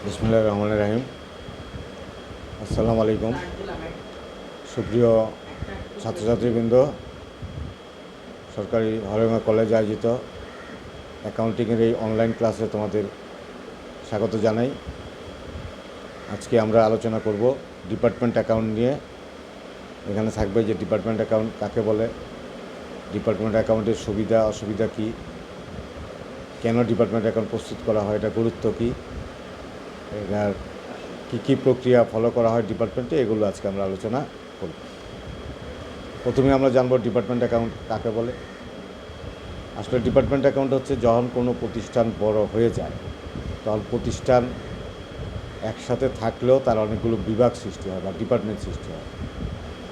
বিসমিল্লাহির রহমানির রহিম। আসসালামু আলাইকুম। সুপ্রিয় ছাত্রছাত্রীবৃন্দ, সরকারি হরিঙ্গা কলেজে আয়োজিত অ্যাকাউন্টিংয়ের এই অনলাইন ক্লাসে তোমাদের স্বাগত জানাই। আজকে আমরা আলোচনা করব ডিপার্টমেন্ট অ্যাকাউন্ট নিয়ে। এখানে থাকবে যে ডিপার্টমেন্ট অ্যাকাউন্ট কাকে বলে, ডিপার্টমেন্ট অ্যাকাউন্টের সুবিধা অসুবিধা কী, কেন ডিপার্টমেন্ট অ্যাকাউন্ট প্রস্তুত করা হয়, এটা গুরুত্ব কী, এটার কী কী প্রক্রিয়া ফলো করা হয় ডিপার্টমেন্টে, এগুলো আজকে আমরা আলোচনা করব। প্রথমে আমরা জানব ডিপার্টমেন্ট অ্যাকাউন্ট কাকে বলে। আসলে ডিপার্টমেন্ট অ্যাকাউন্ট হচ্ছে যখন কোনো প্রতিষ্ঠান বড় হয়ে যায় তখন প্রতিষ্ঠান একসাথে থাকলেও তার অনেকগুলো বিভাগ সৃষ্টি হয় বা ডিপার্টমেন্ট সৃষ্টি হয়,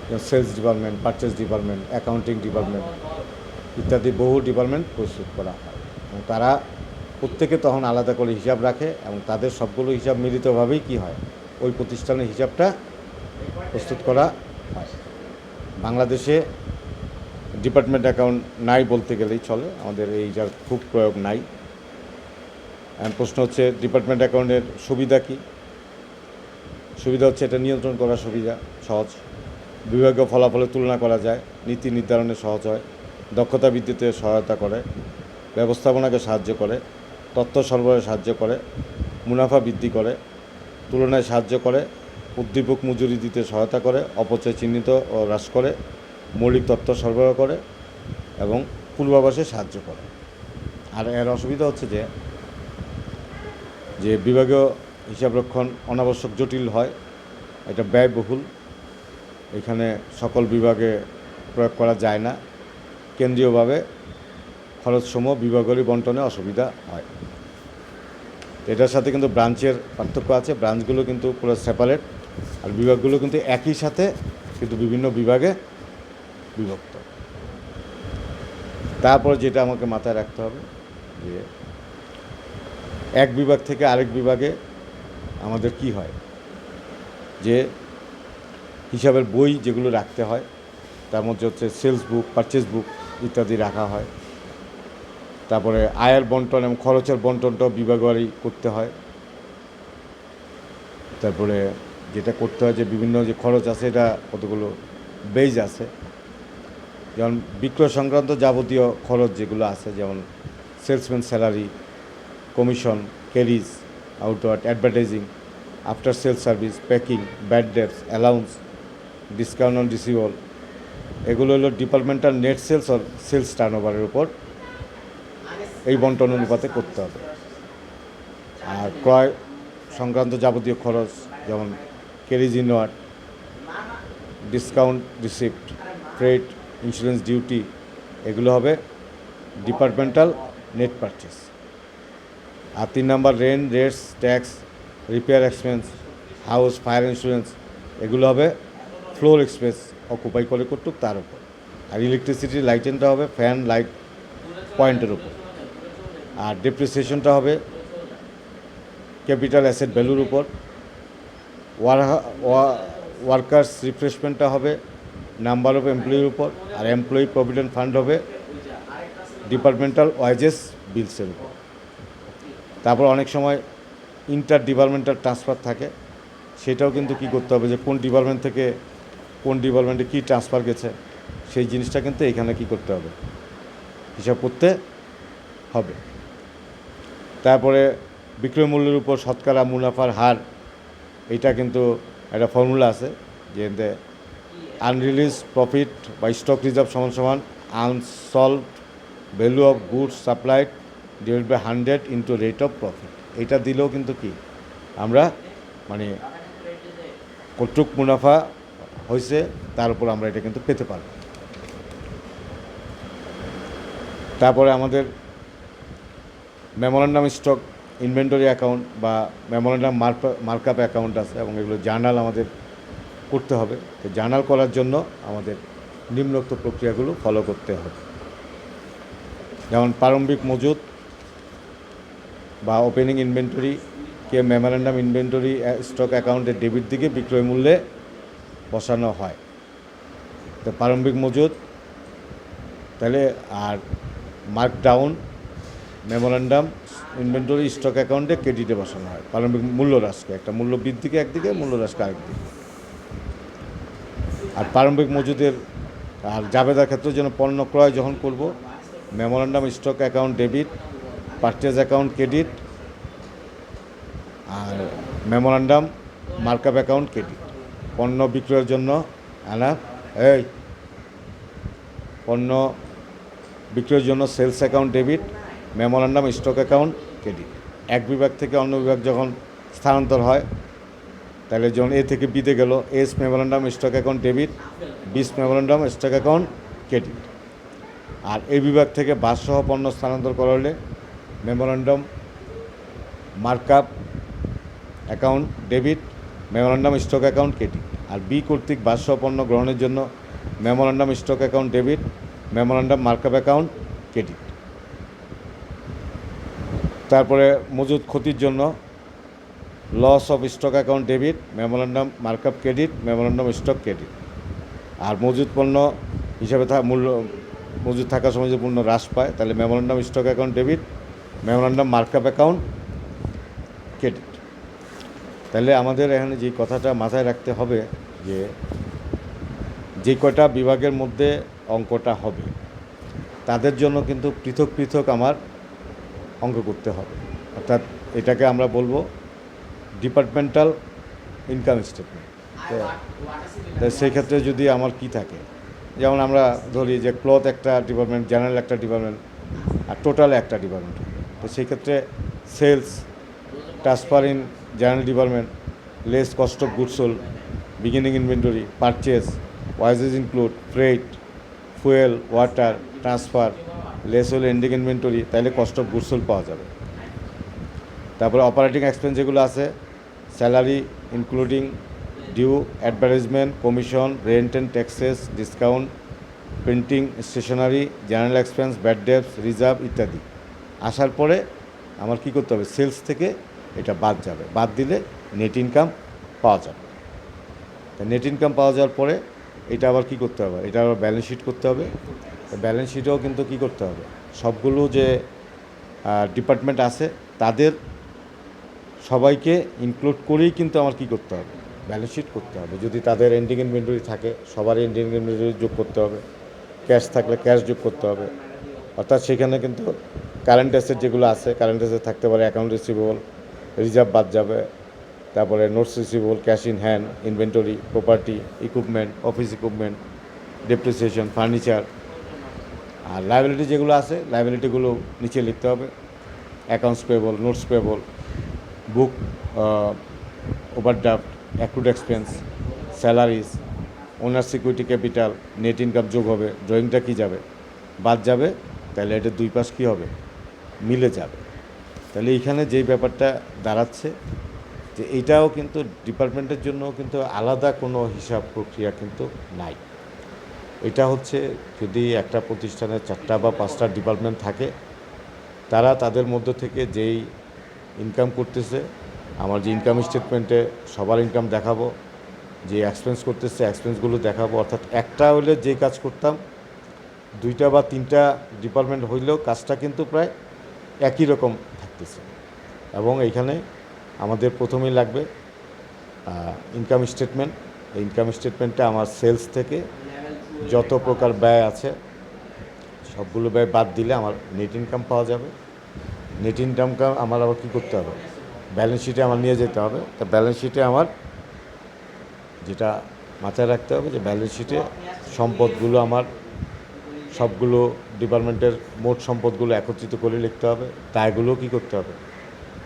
যেমন sales department, purchase department, accounting department ইত্যাদি বহু ডিপার্টমেন্ট প্রস্তুত করা হয় এবং তারা প্রত্যেকে তখন আলাদা করে হিসাব রাখে এবং তাদের সবগুলো হিসাব মিলিতভাবেই কী হয়, ওই প্রতিষ্ঠানের হিসাবটা প্রস্তুত করা হয়। বাংলাদেশে ডিপার্টমেন্ট অ্যাকাউন্ট নাই বলতে গেলেই চলে, আমাদের এইটার খুব প্রয়োগ নাই। প্রশ্ন হচ্ছে ডিপার্টমেন্ট অ্যাকাউন্টের সুবিধা কী? সুবিধা হচ্ছে এটা নিয়ন্ত্রণ করা সুবিধা সহজ, বিভাগীয় ফলাফলের তুলনা করা যায়, নীতি নির্ধারণে সহজ হয়, দক্ষতা বৃদ্ধিতে সহায়তা করে, ব্যবস্থাপনাকে সাহায্য করে, তথ্য সরবরাহে সাহায্য করে, মুনাফা বৃদ্ধি করে, তুলনায় সাহায্য করে, উদ্দীপক মজুরি দিতে সহায়তা করে, অপচয় চিহ্নিত ও হ্রাস করে, মৌলিক তথ্য সরবরাহ করে এবং পূর্বাভাসে সাহায্য করে। আর এর অসুবিধা হচ্ছে যে বিভাগীয় হিসাবরক্ষণ অনাবশ্যক জটিল হয়, এটা ব্যয়বহুল, এখানে সকল বিভাগে প্রয়োগ করা যায় না, কেন্দ্রীয়ভাবে খরচসমূহ বিভাগেরই বন্টনে অসুবিধা হয়। এটার সাথে কিন্তু ব্রাঞ্চের পার্থক্য আছে, ব্রাঞ্চগুলো কিন্তু পুরো সেপারেট আর বিভাগগুলো কিন্তু একই সাথে কিন্তু বিভিন্ন বিভাগে বিভক্ত। তারপর যেটা আমাকে মাথায় রাখতে হবে যে এক বিভাগ থেকে আরেক বিভাগে আমাদের কি হয়, যে হিসাবের বই যেগুলো রাখতে হয় তার মধ্যে হচ্ছে সেলস বুক, পারচেস বুক ইত্যাদি রাখা হয়। তারপরে আয়ের বন্টন এবং খরচের বন্টনটাও বিভাগওয়ারি করতে হয়। তারপরে যেটা করতে হয় যে বিভিন্ন যে খরচ আছে এটা কতগুলো বেজ আছে, যেমন বিক্রয় সংক্রান্ত যাবতীয় খরচ যেগুলো আছে, যেমন salesman salary, commission, carriage, outward advertising, after sales service, packing, bad debts, allowance, discount on receivable, এগুলো হলো ডিপার্টমেন্টাল নেট সেলস আর সেলস টার্নওভারের উপর এই বন্টন অনুপাতে করতে হবে। আর ক্রয় সংক্রান্ত যাবতীয় খরচ যেমন carriage inward, discount receipt, freight, insurance duty, এগুলো হবে ডিপার্টমেন্টাল নেট পারচেস। আর 3 number rent, rates, tax, repair expense, house, fire insurance, এগুলো হবে ফ্লোর এক্সপেন্স অকুপাই করে করতুক তার উপর। আর ইলেকট্রিসিটি লাইটেনটা হবে ফ্যান লাইট পয়েন্টের উপর। আর ডেপ্রিসিয়েশনটা হবে ক্যাপিটাল অ্যাসেট ভ্যালুর উপর। ওয়ার্কার্স রিফ্রেশমেন্টটা হবে নাম্বার অফ এমপ্লয়ির উপর। আর এমপ্লয়ি প্রভিডেন্ট ফান্ড হবে ডিপার্টমেন্টাল ওয়াইজেস বিলসের উপর। তারপর অনেক সময় ইন্টার ডিপার্টমেন্টাল ট্রান্সফার থাকে, সেটাও কিন্তু কী করতে হবে, যে কোন ডিপার্টমেন্ট থেকে কোন ডিপার্টমেন্টে কী ট্রান্সফার গেছে সেই জিনিসটা কিন্তু এখানে কী করতে হবে, হিসাব করতে হবে। তারপরে বিক্রয় মূল্যের উপর শতকরা মুনাফার হার, এটা কিন্তু একটা ফর্মুলা আছে, যে আনরিলিজ প্রফিট বা স্টক রিজার্ভ সমান সমান unsold value of goods supplied divide by 100 into rate of profit. এটা দিলেও কিন্তু কি আমরা মানে কতটুক মুনাফা হয়েছে তার উপর আমরা এটা কিন্তু পেতে পারব। তারপরে আমাদের মেমোরেন্ডাম স্টক ইনভেন্টরি অ্যাকাউন্ট বা মেমোরেন্ডাম মার্কআপ অ্যাকাউন্ট আছে এবং এগুলো জার্নাল আমাদের করতে হবে। তো জার্নাল করার জন্য আমাদের নিম্নোক্ত প্রক্রিয়াগুলো ফলো করতে হবে, যেমন প্রারম্ভিক মজুদ বা ওপেনিং ইনভেন্টরি কে মেমোরেন্ডাম ইনভেন্টরি স্টক অ্যাকাউন্টের ডেবিট দিকে বিক্রয় মূল্যে বসানো হয়। তো প্রারম্ভিক মজুদ তাহলে, আর মার্কডাউন মেমোরান্ডাম ইনভেন্টরি স্টক অ্যাকাউন্টে ক্রেডিটে বসানো হয় প্রারম্ভিক মূল্য হ্রাসকে, একটা মূল্য বৃদ্ধিকে একদিকে, মূল্য হ্রাসকে আরেকদিকে। আর প্রারম্ভিক মজুদের আর জাবেদার ক্ষেত্রে যেন পণ্য ক্রয় যখন করব, memorandum stock account debit, purchase account credit, আর মেমোরান্ডাম মার্কআপ অ্যাকাউন্ট ক্রেডিট। পণ্য বিক্রয়ের জন্য পণ্য বিক্রয়ের জন্য sales account debit, memorandum stock account credit. এক বিভাগ থেকে অন্য বিভাগ যখন স্থানান্তর হয়, তাহলে যখন এ থেকে বিতে গেল, এস memorandum stock account debit, B's memorandum stock account credit. আর এই বিভাগ থেকে বাসসহ পণ্য স্থানান্তর করা হলে memorandum markup account debit, memorandum stock account credit. আর বি কর্তৃক বাসসহ পণ্য গ্রহণের জন্য memorandum stock account debit, memorandum markup account credit. তারপরে মজুদ ক্ষতির জন্য loss of stock account debit, memorandum markup credit, memorandum stock credit. আর মজুদ পণ্য হিসাবে মজুদ থাকার সময় যে পণ্য হ্রাস পায়, তাহলে memorandum stock account debit, memorandum markup account credit. তাহলে আমাদের এখানে যে কথাটা মাথায় রাখতে হবে যে কয়টা বিভাগের মধ্যে অঙ্কটা হবে, তাদের জন্য কিন্তু পৃথক পৃথক আমার অঙ্ক করতে হবে। অর্থাৎ এটাকে আমরা বলবো ডিপার্টমেন্টাল ইনকাম স্টেটমেন্ট। তাই সেই ক্ষেত্রে যদি আমার কি থাকে, যেমন আমরা ধরি যে ক্লথ একটা ডিপার্টমেন্ট, জেনারেল একটা ডিপার্টমেন্ট, আর টোটাল একটা ডিপার্টমেন্ট। তো সেই ক্ষেত্রে sales transfer in general department, less cost of goods sold, beginning inventory, purchase, wages include freight, fuel, water, transfer, less হলে এন্ডিং ইনভেন্টরি, তাহলে কস্ট অফ গুডস সোল্ড পাওয়া যাবে। তারপরে অপারেটিং এক্সপেন্স যেগুলো আছে, salary including due, advertisement, commission, rent and taxes, discount, printing, stationery, general expense, bad debts, reserve ইত্যাদি আসার পরে আমার কি করতে হবে, সেলস থেকে এটা বাদ যাবে। বাদ দিলে নেট ইনকাম পাওয়া যাবে। তা নেট ইনকাম পাওয়া যাওয়ার পরে এটা আবার কি করতে হবে, এটা আবার ব্যালেন্স শিট করতে হবে। ব্যালেন্স শিটেও কিন্তু কি করতে হবে, সবগুলো যে ডিপার্টমেন্ট আছে তাদের সবাইকে ইনক্লুড করেই কিন্তু আমার কি করতে হবে, ব্যালেন্স শিট করতে হবে। যদি তাদের এন্ডিং ইনভেন্টরি থাকে, সবারই এন্ডিং ইনভেন্টরি যোগ করতে হবে। ক্যাশ থাকলে ক্যাশ যোগ করতে হবে। অর্থাৎ সেখানে কিন্তু কারেন্ট অ্যাসেট যেগুলো আছে, কারেন্ট অ্যাসেট থাকতে পারে অ্যাকাউন্ট রিসিভেবল, রিজার্ভ বাদ যাবে। তারপরে notes receivable, cash in hand, inventory, property, equipment, office equipment, depreciation, furniture. আর লাইবিলিটি যেগুলো আছে, লাইবিলিটিগুলো নিচে লিখতে হবে। Accounts payable, notes payable, book overdraft, accrued expense, salaries, owner security capital, net income যোগ হবে। ড্রয়িংটা কী যাবে, বাদ যাবে। তাহলে এটা দুই পাশ কী হবে, মিলে যাবে। তাহলে এইখানে যেই ব্যাপারটা দাঁড়াচ্ছে যে এইটাও কিন্তু ডিপার্টমেন্টের জন্য কিন্তু আলাদা কোনো হিসাব প্রক্রিয়া কিন্তু নাই। এটা হচ্ছে যদি একটা প্রতিষ্ঠানের 4টা বা 5টা ডিপার্টমেন্ট থাকে, তারা তাদের মধ্য থেকে যেই ইনকাম করতেছে, আমার যে ইনকাম স্টেটমেন্টে সবার ইনকাম দেখাবো, যে এক্সপেন্স করতেছে এক্সপেন্সগুলো দেখাবো। অর্থাৎ একটা হলে যে কাজ করতাম 2টা বা 3টা ডিপার্টমেন্ট হইলেও কাজটা কিন্তু প্রায় একই রকম থাকতেছে। এবং এইখানে আমাদের প্রথমেই লাগবে ইনকাম স্টেটমেন্ট। এই ইনকাম স্টেটমেন্টে আমার সেলস থেকে যত প্রকার ব্যয় আছে সবগুলো ব্যয় বাদ দিলে আমার নেট ইনকাম পাওয়া যাবে। নেট ইনকামটা আমার আবার কী করতে হবে, ব্যালেন্স শিটে আমার নিয়ে যেতে হবে। তা ব্যালেন্স শিটে আমার যেটা মাথায় রাখতে হবে যে ব্যালেন্স শিটে সম্পদগুলো আমার সবগুলো ডিপার্টমেন্টের মোট সম্পদগুলো একত্রিত করে লিখতে হবে। দায়গুলোও কী করতে হবে,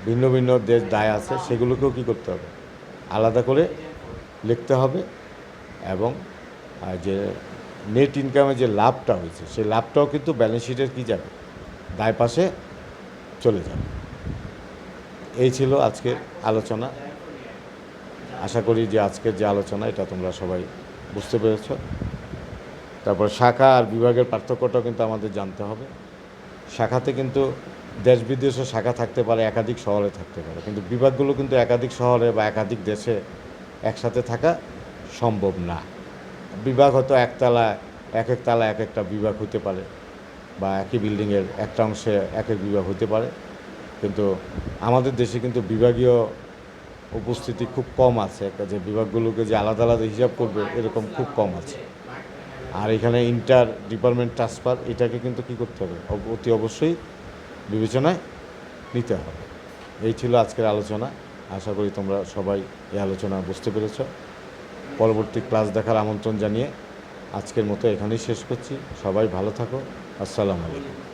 ভিন্ন ভিন্ন যে দায় আছে সেগুলোকেও কী করতে হবে, আলাদা করে লিখতে হবে। এবং যে নেট ইনকামে যে লাভটা হয়েছে সেই লাভটাও কিন্তু ব্যালেন্স শিটের কী যাবে, দায় পাশে চলে যাবে। এই ছিল আজকের আলোচনা। আশা করি যে আজকের যে আলোচনা এটা তোমরা সবাই বুঝতে পেরেছ। তারপর শাখা আর বিভাগের পার্থক্যটাও কিন্তু আমাদের জানতে হবে। শাখাতে কিন্তু দেশ বিদেশে শাখা থাকতে পারে, একাধিক শহরে থাকতে পারে, কিন্তু বিভাগগুলো কিন্তু একাধিক শহরে বা একাধিক দেশে একসাথে থাকা সম্ভব না। বিভাগ হয়তো একতলা এক একটা বিভাগ হতে পারে, বা একই বিল্ডিংয়ের একটা অংশে এক এক বিভাগ হতে পারে, কিন্তু আমাদের দেশে কিন্তু বিভাগীয় উপস্থিতি খুব কম আছে। যে বিভাগগুলোকে যে আলাদা আলাদা হিসাব করবে এরকম খুব কম আছে। আর এখানে ইন্টার ডিপার্টমেন্ট ট্রান্সফার এটাকে কিন্তু কী করতে হবে, অতি অবশ্যই বিবেচনায় নিতে হবে। এই ছিল আজকের আলোচনা। আশা করি তোমরা সবাই এই আলোচনা বুঝতে পেরেছ। পরবর্তী ক্লাস দেখার আমন্ত্রণ জানিয়ে আজকের মতো এখানেই শেষ করছি। সবাই ভালো থাকো। আসসালামু আলাইকুম।